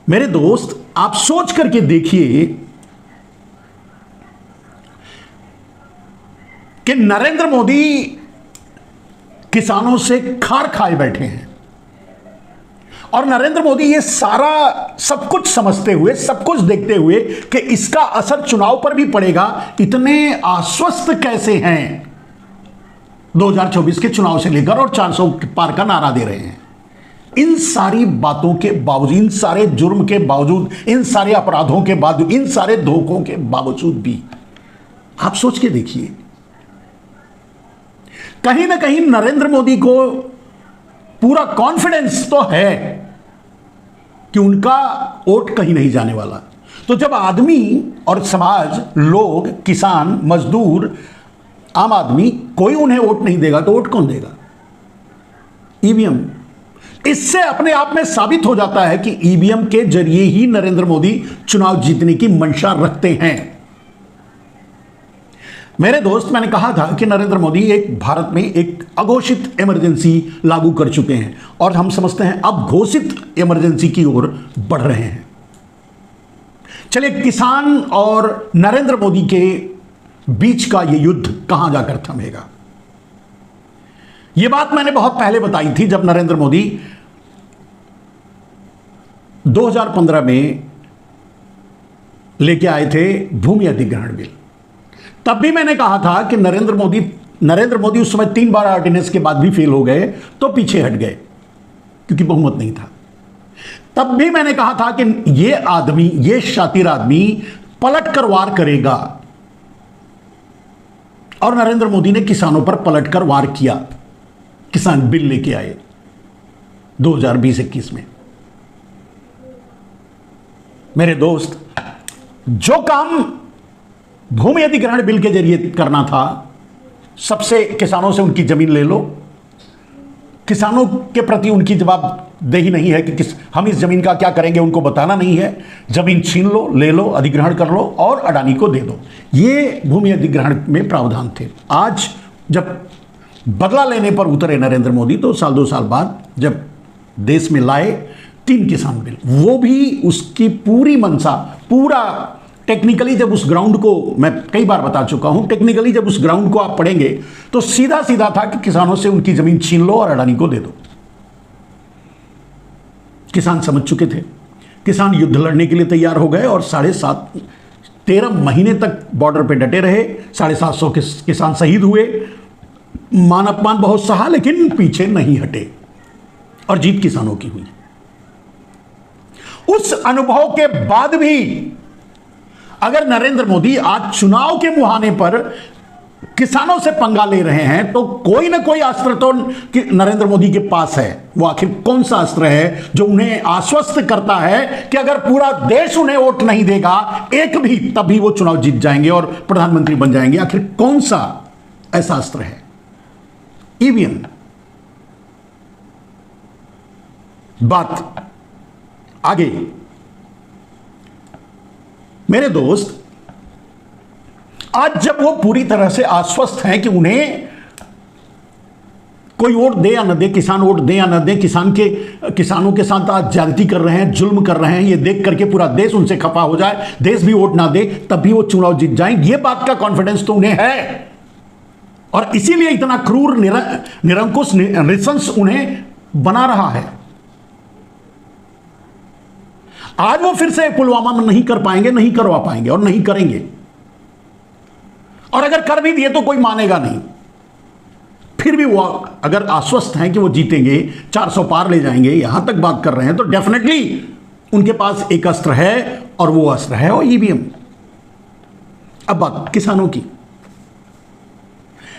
मेरे दोस्त, आप सोच करके देखिए कि नरेंद्र मोदी किसानों से खार खाए बैठे हैं और नरेंद्र मोदी ये सारा सब कुछ समझते हुए, सब कुछ देखते हुए कि इसका असर चुनाव पर भी पड़ेगा, इतने आश्वस्त कैसे हैं 2024 के चुनाव से लेकर और 400 पार का नारा दे रहे हैं। इन सारी बातों के बावजूद, इन सारे जुर्म के बावजूद, इन सारे अपराधों के बावजूद, इन सारे धोखों के बावजूद भी आप सोच के देखिए, कहीं ना कहीं नरेंद्र मोदी को पूरा कॉन्फिडेंस तो है कि उनका वोट कहीं नहीं जाने वाला। तो जब आदमी और समाज, लोग, किसान, मजदूर, आम आदमी, कोई उन्हें वोट नहीं देगा तो वोट कौन देगा? ईवीएम। इससे अपने आप में साबित हो जाता है कि ईवीएम के जरिए ही नरेंद्र मोदी चुनाव जीतने की मंशा रखते हैं। मेरे दोस्त, मैंने कहा था कि नरेंद्र मोदी भारत में एक अघोषित इमरजेंसी लागू कर चुके हैं और हम समझते हैं अब घोषित इमरजेंसी की ओर बढ़ रहे हैं। चलिए, किसान और नरेंद्र मोदी के बीच का यह युद्ध कहां जाकर थमेगा? यह बात मैंने बहुत पहले बताई थी जब नरेंद्र मोदी 2015 में लेके आए थे भूमि अधिग्रहण बिल। तब भी मैंने कहा था कि नरेंद्र मोदी उस समय 3 बार ऑर्डिनेंस के बाद भी फेल हो गए तो पीछे हट गए क्योंकि बहुमत नहीं था। तब भी मैंने कहा था कि ये शातिर आदमी पलट कर वार करेगा और नरेंद्र मोदी ने किसानों पर पलट कर वार किया। किसान बिल लेके आए 2020-21 में। मेरे दोस्त, जो काम भूमि अधिग्रहण बिल के जरिए करना था, सबसे किसानों से उनकी जमीन ले लो, किसानों के प्रति उनकी जवाबदेही नहीं है कि हम इस जमीन का क्या करेंगे, उनको बताना नहीं है। जमीन छीन लो, ले लो, अधिग्रहण कर लो और अडानी को दे दो। ये भूमि अधिग्रहण में प्रावधान थे। आज जब बदला लेने पर उतरे नरेंद्र मोदी, तो साल 2 साल बाद जब देश में लाए 3 किसान बिल, वो भी उसकी पूरी मंशा, पूरा टेक्निकली, जब उस ग्राउंड को, मैं कई बार बता चुका हूं, टेक्निकली जब उस ग्राउंड को आप पढ़ेंगे तो सीधा सीधा था कि किसानों से उनकी जमीन छीन लो और अडानी को दे दो। किसान समझ चुके थे। किसान युद्ध लड़ने के लिए तैयार हो गए और 13 महीने तक बॉर्डर पे डटे रहे। 750 किसान शहीद हुए। मान अपमान बहुत सहा, लेकिन पीछे नहीं हटे और जीत किसानों की हुई। उस अनुभव के बाद भी अगर नरेंद्र मोदी आज चुनाव के मुहाने पर किसानों से पंगा ले रहे हैं तो कोई ना कोई अस्त्र तो नरेंद्र मोदी के पास है। वो आखिर कौन सा अस्त्र है जो उन्हें आश्वस्त करता है कि अगर पूरा देश उन्हें वोट नहीं देगा एक भी, तभी वो चुनाव जीत जाएंगे और प्रधानमंत्री बन जाएंगे? आखिर कौन सा ऐसा अस्त्र है? ईवीएम। बात आगे। मेरे दोस्त, आज जब वो पूरी तरह से आश्वस्त हैं कि उन्हें कोई वोट दे या न दे, किसान वोट दे या न दे, किसानों के साथ आज ज्यादती कर रहे हैं, जुल्म कर रहे हैं, ये देख करके पूरा देश उनसे खफा हो जाए, देश भी वोट ना दे, तब भी वो चुनाव जीत जाएंगे, ये बात का कॉन्फिडेंस तो उन्हें है और इसीलिए इतना क्रूर, निरंकुश, नृशंस उन्हें बना रहा है। आज वो फिर से पुलवामा में नहीं कर पाएंगे, नहीं करवा पाएंगे और नहीं करेंगे, और अगर कर भी दिए तो कोई मानेगा नहीं। फिर भी वो अगर आश्वस्त हैं कि वो जीतेंगे, 400 पार ले जाएंगे, यहां तक बात कर रहे हैं, तो डेफिनेटली उनके पास एक अस्त्र है और वो अस्त्र है वो ईवीएम। अब बात किसानों की।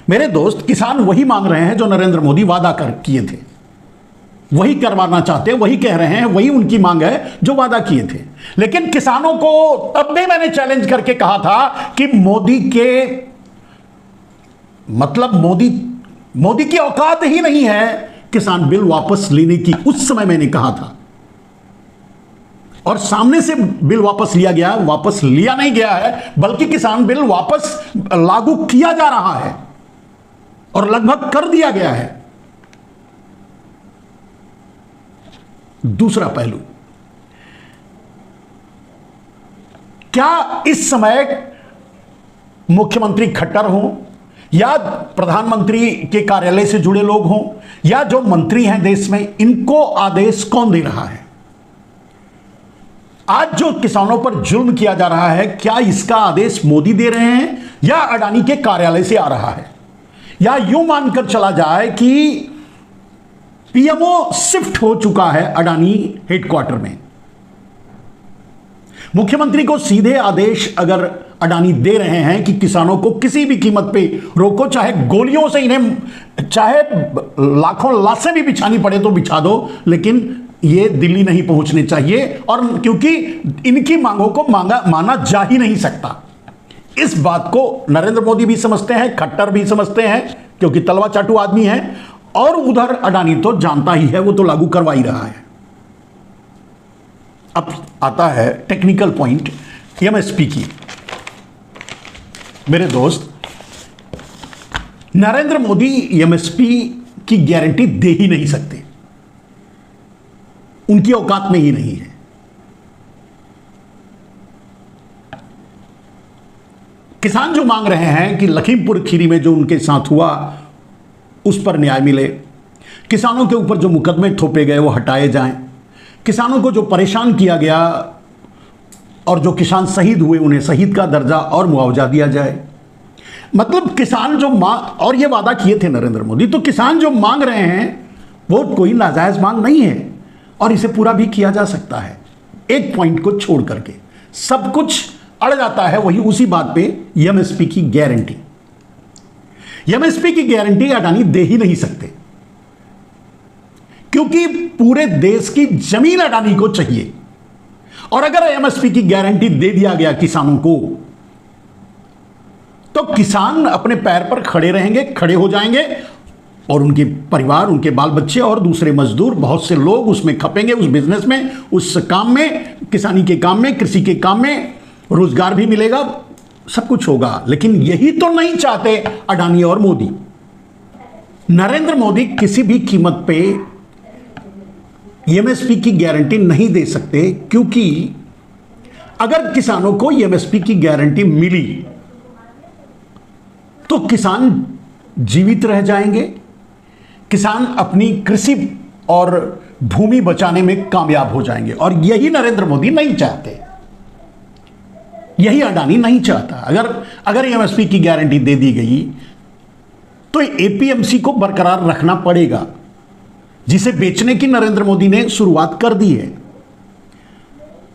मेरे दोस्त, किसान वही मांग रहे हैं जो नरेंद्र मोदी वादा किए थे, वही करवाना चाहते हैं, वही कह रहे हैं, वही उनकी मांग है जो वादा किए थे। लेकिन किसानों को तब भी मैंने चैलेंज करके कहा था कि मोदी की औकात ही नहीं है किसान बिल वापस लेने की। उस समय मैंने कहा था और सामने से बिल वापस लिया गया, वापस लिया नहीं गया है, बल्कि किसान बिल वापस लागू किया जा रहा है और लगभग कर दिया गया है। दूसरा पहलू, क्या इस समय मुख्यमंत्री खट्टर हों या प्रधानमंत्री के कार्यालय से जुड़े लोग हों या जो मंत्री हैं देश में, इनको आदेश कौन दे रहा है? आज जो किसानों पर जुल्म किया जा रहा है, क्या इसका आदेश मोदी दे रहे हैं या अडानी के कार्यालय से आ रहा है? या यूं मानकर चला जाए कि पीएमओ शिफ्ट हो चुका है अडानी हेडक्वार्टर में। मुख्यमंत्री को सीधे आदेश अगर अडानी दे रहे हैं कि किसानों को किसी भी कीमत पे रोको, चाहे गोलियों से इन्हें, चाहे लाखों लाशें भी बिछानी पड़े तो बिछा दो, लेकिन ये दिल्ली नहीं पहुंचने चाहिए, और क्योंकि इनकी मांगों को माना जा ही नहीं सकता। इस बात को नरेंद्र मोदी भी समझते हैं, खट्टर भी समझते हैं, क्योंकि तलवा चाटू आदमी है, और उधर अडानी तो जानता ही है, वो तो लागू करवा ही रहा है। अब आता है टेक्निकल पॉइंट एमएसपी की। मेरे दोस्त, नरेंद्र मोदी एमएसपी की गारंटी दे ही नहीं सकते, उनकी औकात में ही नहीं है। किसान जो मांग रहे हैं कि लखीमपुर खीरी में जो उनके साथ हुआ उस पर न्याय मिले, किसानों के ऊपर जो मुकदमे थोपे गए वो हटाए जाएं, किसानों को जो परेशान किया गया और जो किसान शहीद हुए उन्हें शहीद का दर्जा और मुआवजा दिया जाए। मतलब किसान जो मांग, और ये वादा किए थे नरेंद्र मोदी, तो किसान जो मांग रहे हैं वो कोई नाजायज मांग नहीं है और इसे पूरा भी किया जा सकता है। एक पॉइंट को छोड़ करके सब कुछ अड़ जाता है वही उसी बात पे, एमएसपी की गारंटी। एमएसपी की गारंटी अडानी दे ही नहीं सकते, क्योंकि पूरे देश की जमीन अडानी को चाहिए, और अगर एमएसपी की गारंटी दे दिया गया किसानों को, तो किसान अपने पैर पर खड़े रहेंगे, खड़े हो जाएंगे, और उनके परिवार, उनके बाल बच्चे और दूसरे मजदूर, बहुत से लोग उसमें खपेंगे, उस बिजनेस में, उस काम में, किसानी के काम में, कृषि के काम में, रोजगार भी मिलेगा, सब कुछ होगा। लेकिन यही तो नहीं चाहते अडानी और मोदी। नरेंद्र मोदी किसी भी कीमत पे एमएसपी की गारंटी नहीं दे सकते, क्योंकि अगर किसानों को एमएसपी की गारंटी मिली तो किसान जीवित रह जाएंगे, किसान अपनी कृषि और भूमि बचाने में कामयाब हो जाएंगे, और यही नरेंद्र मोदी नहीं चाहते, यही अडानी नहीं चाहता। अगर एमएसपी की गारंटी दे दी गई तो एपीएमसी को बरकरार रखना पड़ेगा, जिसे बेचने की नरेंद्र मोदी ने शुरुआत कर दी है।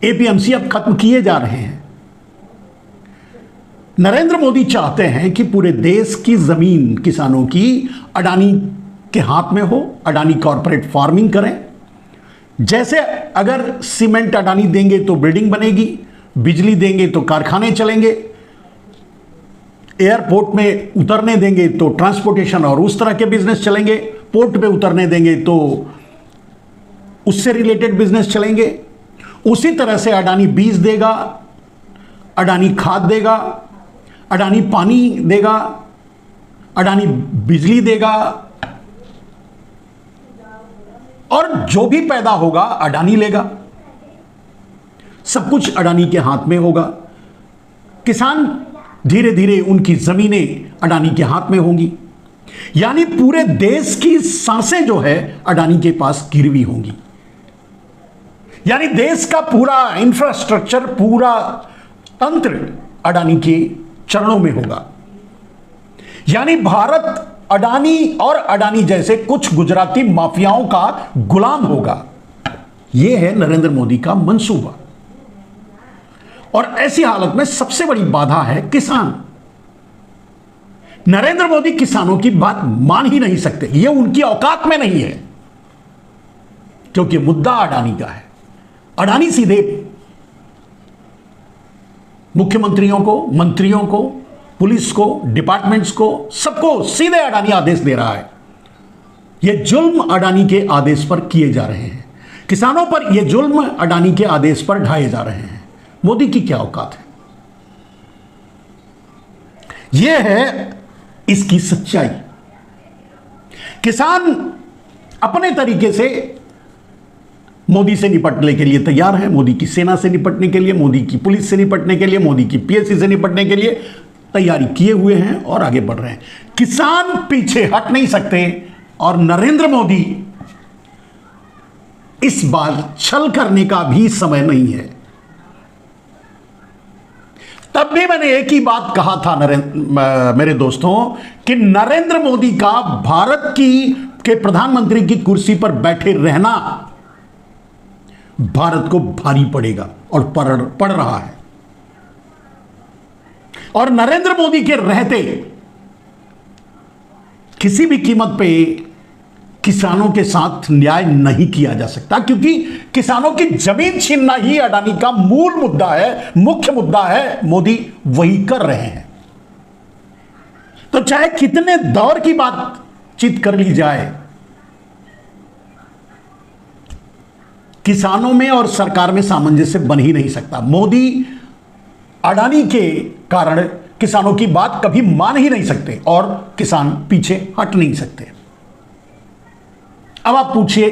एपीएमसी अब खत्म किए जा रहे हैं। नरेंद्र मोदी चाहते हैं कि पूरे देश की जमीन किसानों की अडानी के हाथ में हो, अडानी कॉर्पोरेट फार्मिंग करें। जैसे अगर सीमेंट अडानी देंगे तो बिल्डिंग बनेगी, बिजली देंगे तो कारखाने चलेंगे, एयरपोर्ट में उतरने देंगे तो ट्रांसपोर्टेशन और उस तरह के बिजनेस चलेंगे, पोर्ट पे उतरने देंगे तो उससे रिलेटेड बिजनेस चलेंगे। उसी तरह से अडानी बीज देगा, अडानी खाद देगा, अडानी पानी देगा, अडानी बिजली देगा, और जो भी पैदा होगा अडानी लेगा। सब कुछ अडानी के हाथ में होगा। किसान धीरे धीरे उनकी जमीनें अडानी के हाथ में होंगी, यानी पूरे देश की सांसें जो है अडानी के पास गिरवी होंगी। यानी देश का पूरा इंफ्रास्ट्रक्चर, पूरा तंत्र अडानी के चरणों में होगा। यानी भारत अडानी और अडानी जैसे कुछ गुजराती माफियाओं का गुलाम होगा। यह है नरेंद्र मोदी का मंसूबा। और ऐसी हालत में सबसे बड़ी बाधा है किसान। नरेंद्र मोदी किसानों की बात मान ही नहीं सकते, यह उनकी औकात में नहीं है, क्योंकि मुद्दा अडानी का है। अडानी सीधे मुख्यमंत्रियों को, मंत्रियों को, पुलिस को, डिपार्टमेंट्स को, सबको सीधे अडानी आदेश दे रहा है। यह जुल्म अडानी के आदेश पर किए जा रहे हैं, किसानों पर यह जुल्म अडानी के आदेश पर ढाए जा रहे हैं। मोदी की क्या औकात है? यह है इसकी सच्चाई। किसान अपने तरीके से मोदी से निपटने के लिए तैयार है, मोदी की सेना से निपटने के लिए, मोदी की पुलिस से निपटने के लिए, मोदी की पीएससी से निपटने के लिए तैयारी किए हुए हैं और आगे बढ़ रहे हैं। किसान पीछे हट नहीं सकते और नरेंद्र मोदी इस बार छल करने का भी समय नहीं है। तब भी मैंने एक ही बात कहा था मेरे दोस्तों कि नरेंद्र मोदी का भारत के प्रधानमंत्री की कुर्सी पर बैठे रहना भारत को भारी पड़ेगा और पड़ रहा है। और नरेंद्र मोदी के रहते किसी भी कीमत पे किसानों के साथ न्याय नहीं किया जा सकता, क्योंकि किसानों की जमीन छीनना ही अडानी का मूल मुद्दा है, मुख्य मुद्दा है। मोदी वही कर रहे हैं। तो चाहे कितने दौर की बातचीत कर ली जाए, किसानों में और सरकार में सामंजस्य बन ही नहीं सकता। मोदी अडानी के कारण किसानों की बात कभी मान ही नहीं सकते और किसान पीछे हट नहीं सकते। अब आप पूछिए,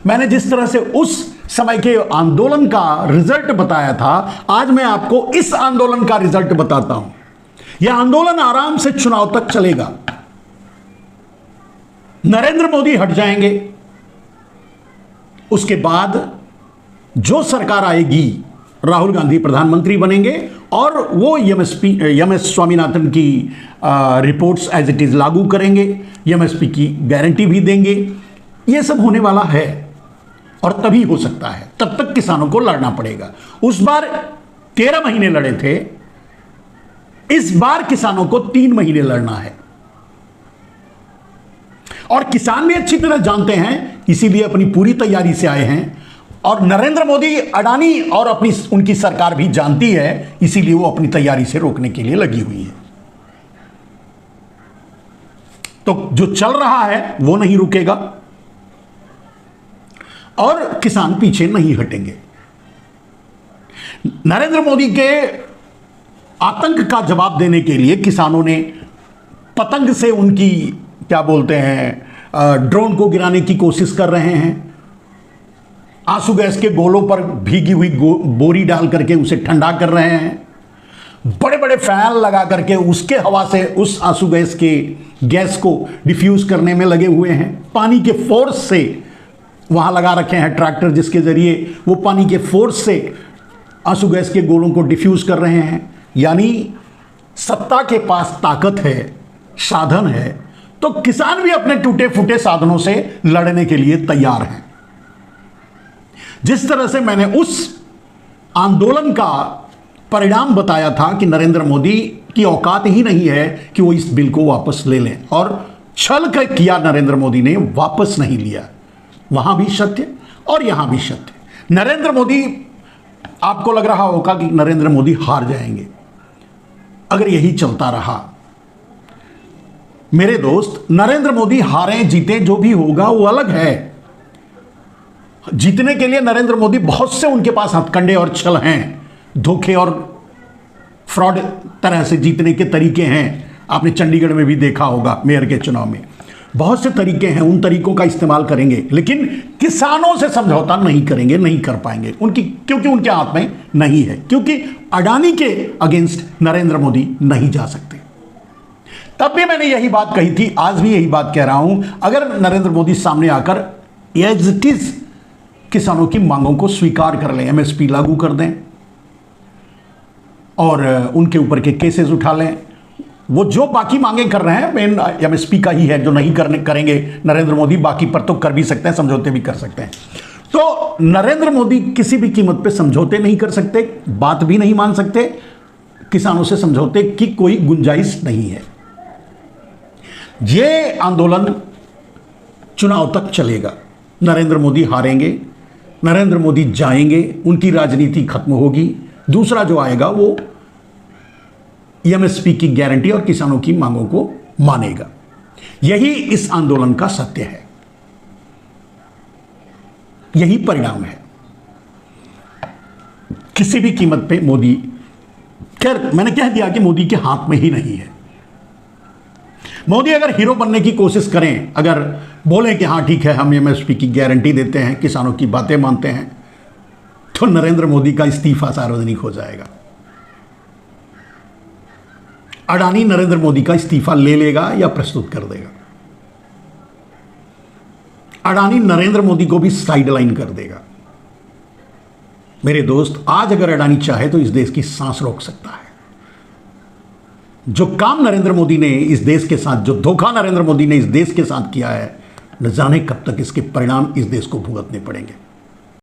मैंने जिस तरह से उस समय के आंदोलन का रिजल्ट बताया था, आज मैं आपको इस आंदोलन का रिजल्ट बताता हूं। यह आंदोलन आराम से चुनाव तक चलेगा। नरेंद्र मोदी हट जाएंगे, उसके बाद जो सरकार आएगी, राहुल गांधी प्रधानमंत्री बनेंगे और वो एमएस स्वामीनाथन की रिपोर्ट्स एज इट इज लागू करेंगे, एमएसपी की गारंटी भी देंगे। ये सब होने वाला है और तभी हो सकता है। तब तक किसानों को लड़ना पड़ेगा। उस बार 13 महीने लड़े थे, इस बार किसानों को 3 महीने लड़ना है। और किसान भी अच्छी तरह जानते हैं, इसीलिए अपनी पूरी तैयारी से आए हैं। और नरेंद्र मोदी, अडानी और उनकी सरकार भी जानती है, इसीलिए वो अपनी तैयारी से रोकने के लिए लगी हुई है। तो जो चल रहा है वो नहीं रुकेगा और किसान पीछे नहीं हटेंगे। नरेंद्र मोदी के आतंक का जवाब देने के लिए किसानों ने पतंग से उनकी क्या बोलते हैं ड्रोन को गिराने की कोशिश कर रहे हैं। आंसू गैस के गोलों पर भीगी हुई बोरी डाल करके उसे ठंडा कर रहे हैं। बड़े बड़े फैन लगा करके उसके हवा से उस आंसू गैस के गैस को डिफ्यूज करने में लगे हुए हैं। पानी के फोर्स से वहां लगा रखे हैं ट्रैक्टर, जिसके जरिए वो पानी के फोर्स से आंसू गैस के गोलों को डिफ्यूज कर रहे हैं। यानी सत्ता के पास ताकत है, साधन है, तो किसान भी अपने टूटे फूटे साधनों से लड़ने के लिए तैयार हैं। जिस तरह से मैंने उस आंदोलन का परिणाम बताया था कि नरेंद्र मोदी की औकात ही नहीं है कि वो इस बिल को वापस ले लें, और छल कर किया नरेंद्र मोदी ने, वापस नहीं लिया। वहां भी सत्य और यहां भी सत्य। नरेंद्र मोदी, आपको लग रहा होगा कि नरेंद्र मोदी हार जाएंगे अगर यही चलता रहा। मेरे दोस्त, नरेंद्र मोदी हारे जीते जो भी होगा वो अलग है। जीतने के लिए नरेंद्र मोदी, बहुत से उनके पास हथकंडे और छल हैं, धोखे और फ्रॉड तरह से जीतने के तरीके हैं। आपने चंडीगढ़ में भी देखा होगा मेयर के चुनाव में बहुत से तरीके हैं, उन तरीकों का इस्तेमाल करेंगे, लेकिन किसानों से समझौता नहीं करेंगे, नहीं कर पाएंगे क्योंकि उनके हाथ में नहीं है, क्योंकि अडानी के अगेंस्ट नरेंद्र मोदी नहीं जा सकते। तब भी मैंने यही बात कही थी, आज भी यही बात कह रहा हूं। अगर नरेंद्र मोदी सामने आकर एज इट इज किसानों की मांगों को स्वीकार कर लें, एमएसपी लागू कर दें और उनके ऊपर के केसेस उठा लें, वो जो बाकी मांगे कर रहे हैं मेन एमएसपी का ही है, जो नहीं करेंगे नरेंद्र मोदी, बाकी पर तो कर भी सकते हैं, समझौते भी कर सकते हैं। तो नरेंद्र मोदी किसी भी कीमत पे समझौते नहीं कर सकते, बात भी नहीं मान सकते। किसानों से समझौते की कोई गुंजाइश नहीं है। ये आंदोलन चुनाव तक चलेगा। नरेंद्र मोदी हारेंगे, नरेंद्र मोदी जाएंगे, उनकी राजनीति खत्म होगी, दूसरा जो आएगा वो एमएसपी की गारंटी और किसानों की मांगों को मानेगा। यही इस आंदोलन का सत्य है, यही परिणाम है। किसी भी कीमत पे मोदी, खैर मैंने कह दिया कि मोदी के हाथ में ही नहीं है। मोदी अगर हीरो बनने की कोशिश करें, अगर बोले कि हाँ ठीक है हम एमएसपी की गारंटी देते हैं, किसानों की बातें मानते हैं, तो नरेंद्र मोदी का इस्तीफा सार्वजनिक हो जाएगा। अडानी नरेंद्र मोदी का इस्तीफा ले लेगा या प्रस्तुत कर देगा। अडानी नरेंद्र मोदी को भी साइडलाइन कर देगा। मेरे दोस्त, आज अगर अडानी चाहे तो इस देश की सांस रोक सकता है। जो काम नरेंद्र मोदी ने इस देश के साथ, जो धोखा नरेंद्र मोदी ने इस देश के साथ किया है, न जाने कब तक इसके परिणाम इस देश को भुगतने पड़ेंगे।